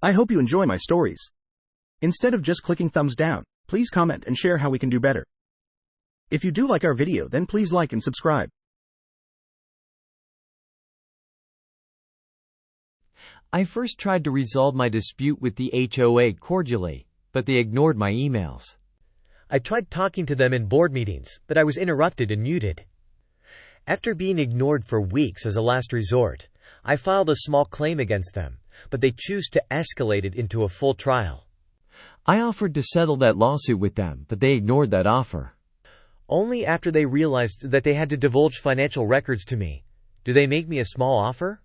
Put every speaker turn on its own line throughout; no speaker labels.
I hope you enjoy my stories. Instead of just clicking thumbs down, please comment and share how we can do better. If you do like our video, then please like and subscribe.
I first tried to resolve my dispute with the HOA cordially, but they ignored my emails.
I tried talking to them in board meetings, but I was interrupted and muted. After being ignored for weeks as a last resort, I filed a small claim against them, but they choose to escalate it into a full trial.
I offered to settle that lawsuit with them, but they ignored that offer.
Only after they realized that they had to divulge financial records to me, do they make me a small offer?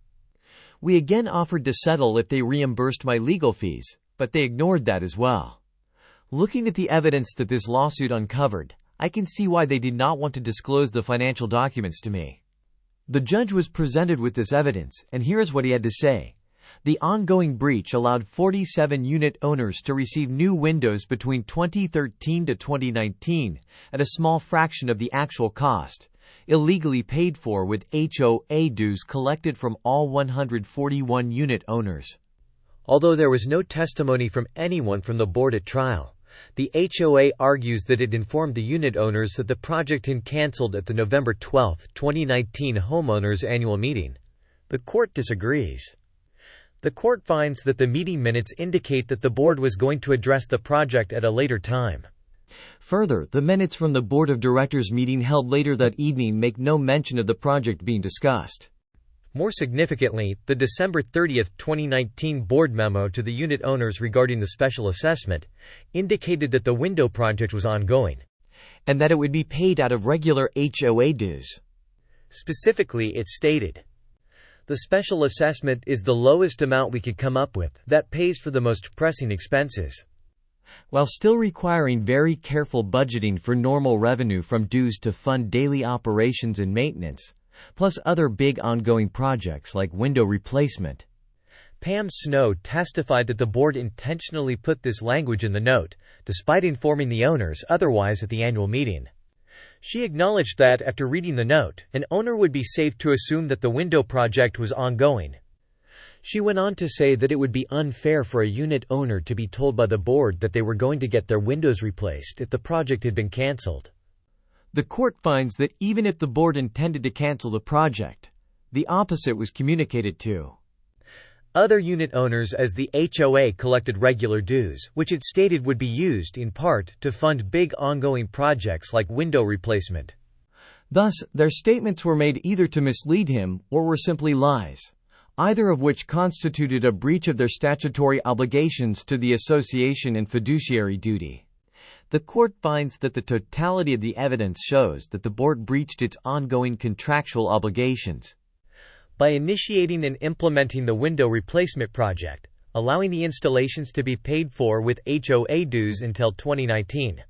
We again offered to settle if they reimbursed my legal fees, but they ignored that as well. Looking at the evidence that this lawsuit uncovered, I can see why they did not want to disclose the financial documents to me. The judge was presented with this evidence, and here's what he had to say. The ongoing breach allowed 47 unit owners to receive new windows between 2013 to 2019 at a small fraction of the actual cost, illegally paid for with HOA dues collected from all 141 unit owners.
Although there was no testimony from anyone from the board at trial, the HOA argues that it informed the unit owners that the project had canceled at the November 12, 2019 Homeowners Annual Meeting. The court disagrees. The court finds that the meeting minutes indicate that the board was going to address the project at a later time.
Further, the minutes from the Board of Directors meeting held later that evening make no mention of the project being discussed.
More significantly, the December 30, 2019 board memo to the unit owners regarding the special assessment indicated that the window project was ongoing,
and that it would be paid out of regular HOA dues.
Specifically, it stated, "The special assessment is the lowest amount we could come up with that pays for the most pressing expenses."
While still requiring very careful budgeting for normal revenue from dues to fund daily operations and maintenance, plus other big ongoing projects like window replacement.
Pam Snow testified that the board intentionally put this language in the note, despite informing the owners otherwise at the annual meeting. She acknowledged that, after reading the note, an owner would be safe to assume that the window project was ongoing. She went on to say that it would be unfair for a unit owner to be told by the board that they were going to get their windows replaced if the project had been canceled.
The court finds that even if the board intended to cancel the project, the opposite was communicated to
other unit owners as the HOA collected regular dues, which it stated would be used, in part, to fund big ongoing projects like window replacement.
Thus, their statements were made either to mislead him or were simply lies, either of which constituted a breach of their statutory obligations to the association and fiduciary duty. The court finds that the totality of the evidence shows that the board breached its ongoing contractual obligations
by initiating and implementing the window replacement project, allowing the installations to be paid for with HOA dues until 2019,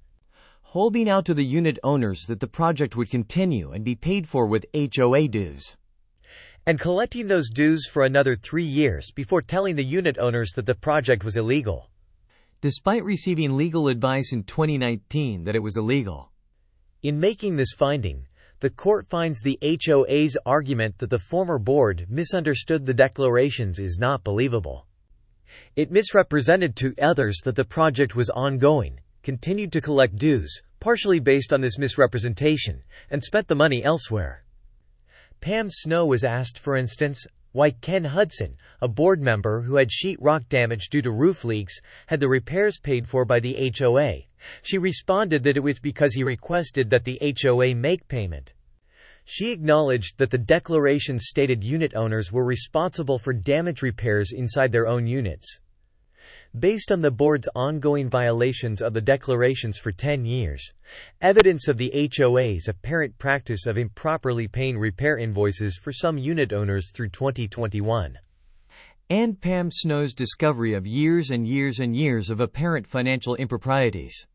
holding out to the unit owners that the project would continue and be paid for with HOA dues,
and collecting those dues for another 3 years before telling the unit owners that the project was illegal,
despite receiving legal advice in 2019 that it was illegal.
In making this finding, the court finds the HOA's argument that the former board misunderstood the declarations is not believable. It misrepresented to others that the project was ongoing, continued to collect dues, partially based on this misrepresentation, and spent the money elsewhere. Pam Snow was asked, for instance, why Ken Hudson, a board member who had sheetrock damage due to roof leaks, had the repairs paid for by the HOA. She responded that it was because he requested that the HOA make payment. She acknowledged that the declaration stated unit owners were responsible for damage repairs inside their own units. Based on the board's ongoing violations of the declarations for 10 years, evidence of the HOA's apparent practice of improperly paying repair invoices for some unit owners through 2021,
and Pam Snow's discovery of years and years and years of apparent financial improprieties,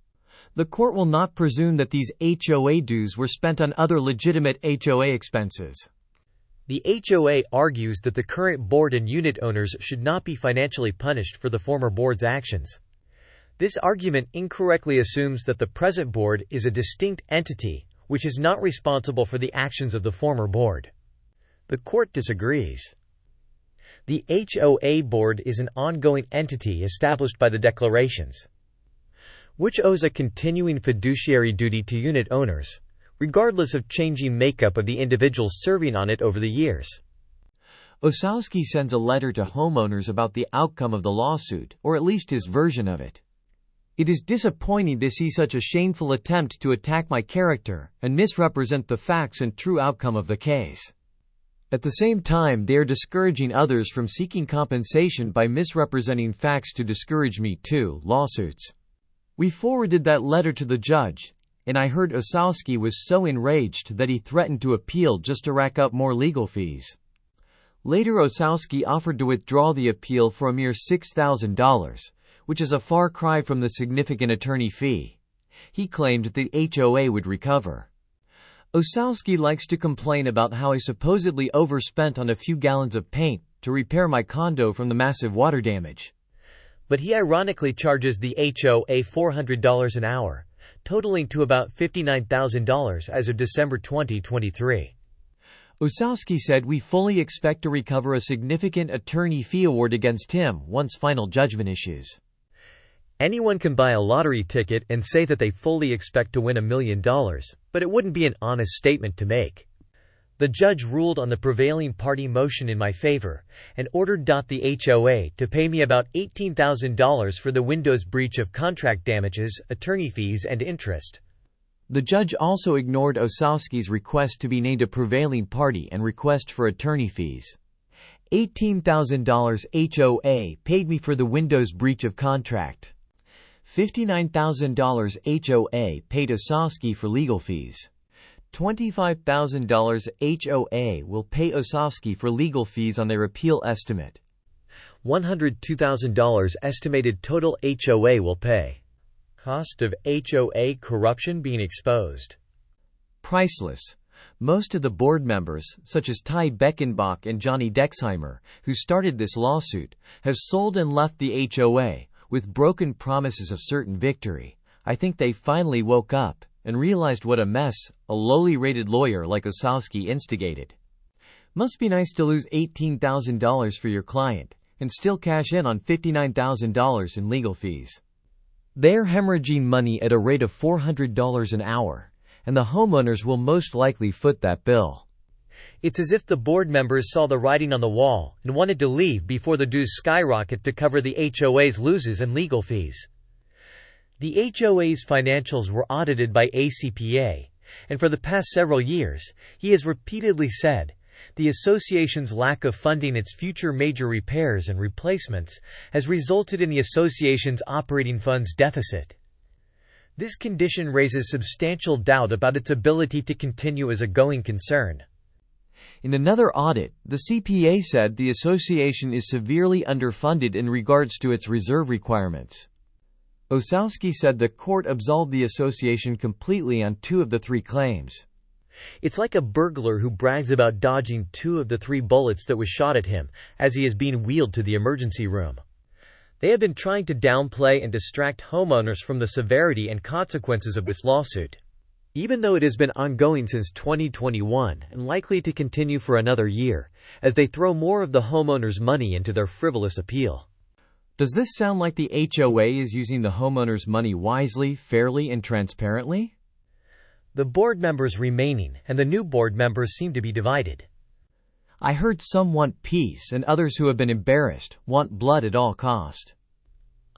the court will not presume that these HOA dues were spent on other legitimate HOA expenses.
The HOA argues that the current board and unit owners should not be financially punished for the former board's actions. This argument incorrectly assumes that the present board is a distinct entity which is not responsible for the actions of the former board. The court disagrees. The HOA board is an ongoing entity established by the declarations, which owes a continuing fiduciary duty to unit owners, regardless of changing makeup of the individuals serving on it over the years.
Osowski sends a letter to homeowners about the outcome of the lawsuit, or at least his version of it. It is disappointing to see such a shameful attempt to attack my character and misrepresent the facts and true outcome of the case. At the same time, they are discouraging others from seeking compensation by misrepresenting facts to discourage me too. Lawsuits. We forwarded that letter to the judge, and I heard Osowski was so enraged that he threatened to appeal just to rack up more legal fees. Later, Osowski offered to withdraw the appeal for a mere $6,000, which is a far cry from the significant attorney fee he claimed the HOA would recover. Osowski likes to complain about how I supposedly overspent on a few gallons of paint to repair my condo from the massive water damage.
But he ironically charges the HOA $400 an hour, totaling to about $59,000 as of December 2023.
Osowski said we fully expect to recover a significant attorney fee award against him once final judgment issues.
Anyone can buy a lottery ticket and say that they fully expect to win $1 million, but it wouldn't be an honest statement to make. The judge ruled on the prevailing party motion in my favor and ordered the HOA to pay me about $18,000 for the Windows breach of contract damages, attorney fees, and interest.
The judge also ignored Osowski's request to be named a prevailing party and request for attorney fees. $18,000 HOA paid me for the Windows breach of contract. $59,000 HOA paid Osowski for legal fees. $25,000 HOA will pay Osowski for legal fees on their appeal estimate.
$102,000 estimated total HOA will pay. Cost of HOA corruption being exposed.
Priceless. Most of the board members, such as Ty Beckenbach and Johnny Dexheimer, who started this lawsuit, have sold and left the HOA with broken promises of certain victory. I think they finally woke up and realized what a mess a lowly rated lawyer like Osowski instigated. Must be nice to lose $18,000 for your client and still cash in on $59,000 in legal fees. They're hemorrhaging money at a rate of $400 an hour, and the homeowners will most likely foot that bill.
It's as if the board members saw the writing on the wall and wanted to leave before the dues skyrocket to cover the HOA's losses and legal fees. The HOA's financials were audited by ACPA, and for the past several years, he has repeatedly said, the association's lack of funding its future major repairs and replacements has resulted in the association's operating funds deficit. This condition raises substantial doubt about its ability to continue as a going concern.
In another audit, the CPA said the association is severely underfunded in regards to its reserve requirements. Osowski said the court absolved the association completely on 2 of the 3 claims.
It's like a burglar who brags about dodging 2 of the 3 bullets that was shot at him as he is being wheeled to the emergency room. They have been trying to downplay and distract homeowners from the severity and consequences of this lawsuit. Even though it has been ongoing since 2021 and likely to continue for another year, as they throw more of the homeowners' money into their frivolous appeal. Does this sound like the HOA is using the homeowners' money wisely, fairly, and transparently? The board members remaining and the new board members seem to be divided. I heard some want peace and others who have been embarrassed want blood at all cost.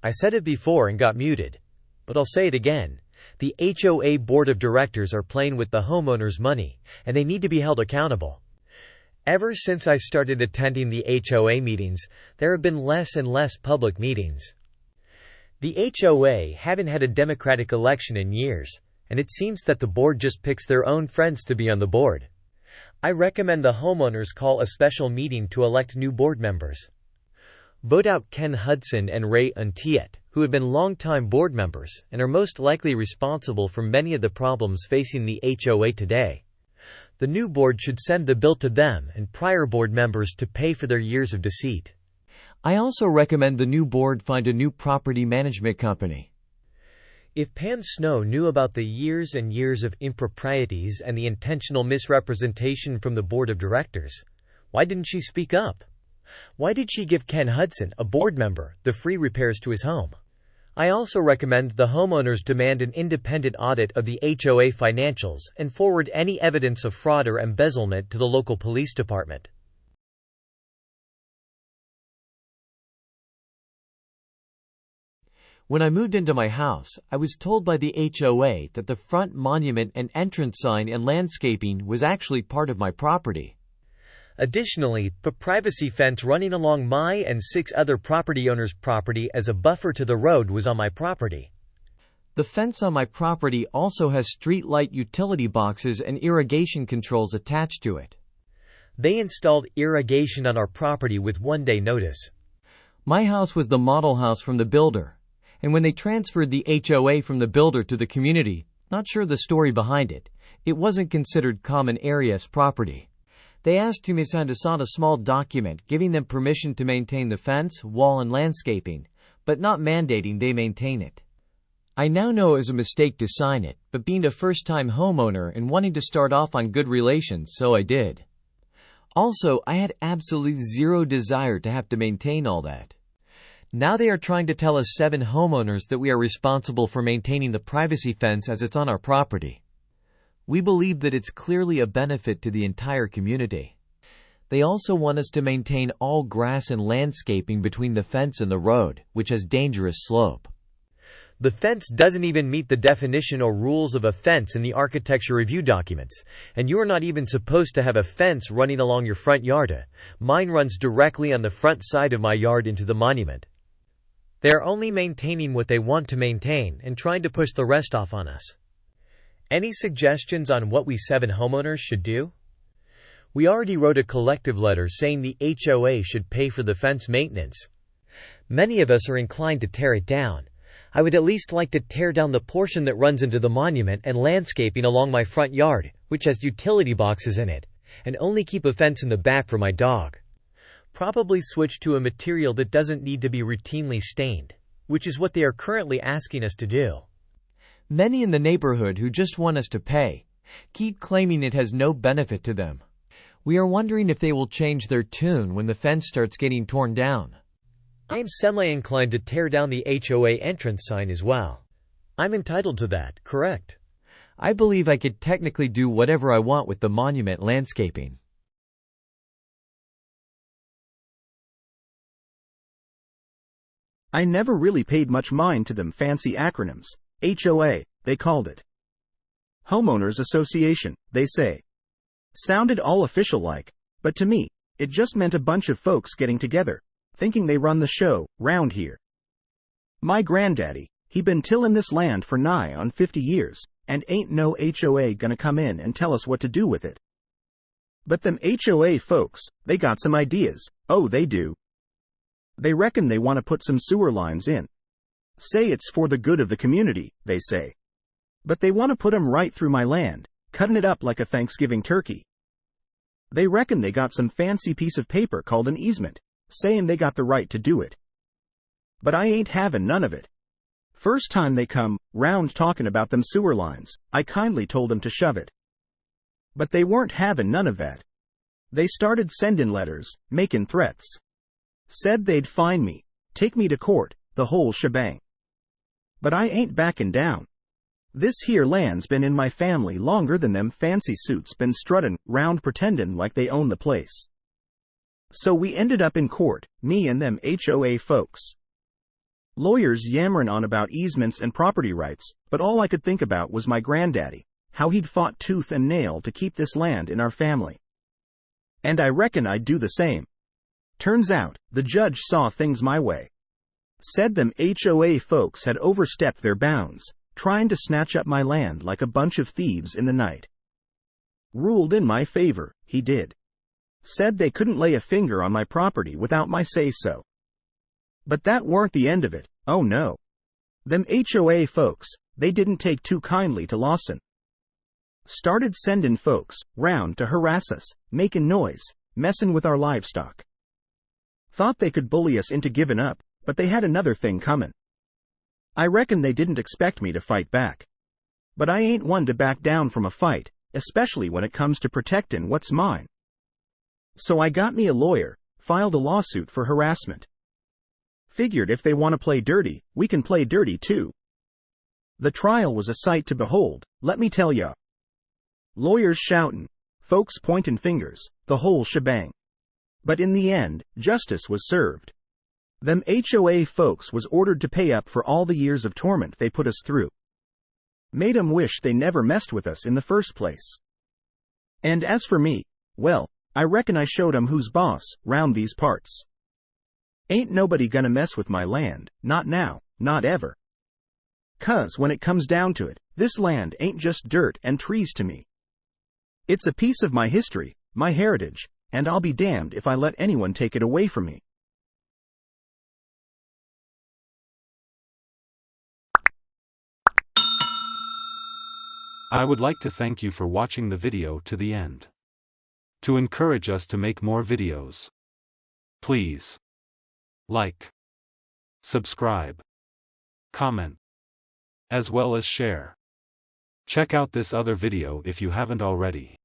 I said it before and got muted, but I'll say it again. The HOA board of directors are playing with the homeowners' money, and they need to be held accountable. Ever since I started attending the HOA meetings, there have been less and less public meetings. The HOA haven't had a democratic election in years, and it seems that the board just picks their own friends to be on the board. I recommend the homeowners call a special meeting to elect new board members. Vote out Ken Hudson and Ray Untiet, who have been longtime board members and are most likely responsible for many of the problems facing the HOA today. The new board should send the bill to them and prior board members to pay for their years of deceit. I also recommend the new board find a new property management company. If Pam Snow knew about the years and years of improprieties and the intentional misrepresentation from the board of directors, why didn't she speak up? Why did she give Ken Hudson, a board member, the free repairs to his home? I also recommend the homeowners demand an independent audit of the HOA financials and forward any evidence of fraud or embezzlement to the local police department.
When I moved into my house, I was told by the HOA that the front monument and entrance sign and landscaping was actually part of my property.
Additionally, the privacy fence running along my and 6 other property owners' property as a buffer to the road was on my property.
The fence on my property also has street light utility boxes and irrigation controls attached to it.
They installed irrigation on our property with 1-day notice.
My house was the model house from the builder, and when they transferred the HOA from the builder to the community, not sure the story behind it, it wasn't considered common areas property. They asked me to sign a small document giving them permission to maintain the fence, wall, and landscaping, but not mandating they maintain it. I now know it was a mistake to sign it, but being a first-time homeowner and wanting to start off on good relations, so I did. Also, I had absolutely zero desire to have to maintain all that. Now they are trying to tell us 7 homeowners that we are responsible for maintaining the privacy fence as it's on our property. We believe that it's clearly a benefit to the entire community. They also want us to maintain all grass and landscaping between the fence and the road, which has dangerous slope.
The fence doesn't even meet the definition or rules of a fence in the architecture review documents, and you are not even supposed to have a fence running along your front yard. Mine runs directly on the front side of my yard into the monument. They are only maintaining what they want to maintain and trying to push the rest off on us. Any suggestions on what we 7 homeowners should do? We already wrote a collective letter saying the HOA should pay for the fence maintenance. Many of us are inclined to tear it down. I would at least like to tear down the portion that runs into the monument and landscaping along my front yard, which has utility boxes in it, and only keep a fence in the back for my dog. Probably switch to a material that doesn't need to be routinely stained, which is what they are currently asking us to do.
Many in the neighborhood who just want us to pay keep claiming it has no benefit to them. We are wondering if they will change their tune when the fence starts getting torn down.
I am semi-inclined to tear down the HOA entrance sign as well. I'm entitled to that, correct?
I believe I could technically do whatever I want with the monument landscaping.
I never really paid much mind to them fancy acronyms. HOA, they called it. Homeowners Association, they say. Sounded all official-like, but to me, it just meant a bunch of folks getting together, thinking they run the show, round here. My granddaddy, he been tillin' this land for nigh on 50 years, and ain't no HOA gonna come in and tell us what to do with it. But them HOA folks, they got some ideas, oh they do. They reckon they want to put some sewer lines in. Say it's for the good of the community, they say. But they want to put 'em right through my land, cutting it up like a Thanksgiving turkey. They reckon they got some fancy piece of paper called an easement, saying they got the right to do it. But I ain't having none of it. First time they come round talking about them sewer lines, I kindly told 'em to shove it. But they weren't having none of that. They started sending letters, making threats. Said they'd fine me, take me to court, the whole shebang. But I ain't backing down. This here land's been in my family longer than them fancy suits been strutting round pretendin' like they own the place. So we ended up in court, me and them HOA folks. Lawyers yammerin' on about easements and property rights, but all I could think about was my granddaddy, how he'd fought tooth and nail to keep this land in our family. And I reckon I'd do the same. Turns out, the judge saw things my way. Said them HOA folks had overstepped their bounds, trying to snatch up my land like a bunch of thieves in the night. Ruled in my favor, he did. Said they couldn't lay a finger on my property without my say-so. But that weren't the end of it, oh no. Them HOA folks, they didn't take too kindly to Lawson. Started sending folks round to harass us, making noise, messin' with our livestock. Thought they could bully us into giving up, but they had another thing comin'. I reckon they didn't expect me to fight back. But I ain't one to back down from a fight, especially when it comes to protectin' what's mine. So I got me a lawyer, filed a lawsuit for harassment. Figured if they want to play dirty, we can play dirty too. The trial was a sight to behold, let me tell ya. Lawyers shoutin', folks pointin' fingers, the whole shebang. But in the end, justice was served. Them HOA folks was ordered to pay up for all the years of torment they put us through. Made 'em wish they never messed with us in the first place. And as for me, well, I reckon I showed 'em who's boss, round these parts. Ain't nobody gonna mess with my land, not now, not ever. 'Cause when it comes down to it, this land ain't just dirt and trees to me. It's a piece of my history, my heritage, and I'll be damned if I let anyone take it away from me.
I would like to thank you for watching the video to the end. To encourage us to make more videos, please like, subscribe, comment, as well as share. Check out this other video if you haven't already.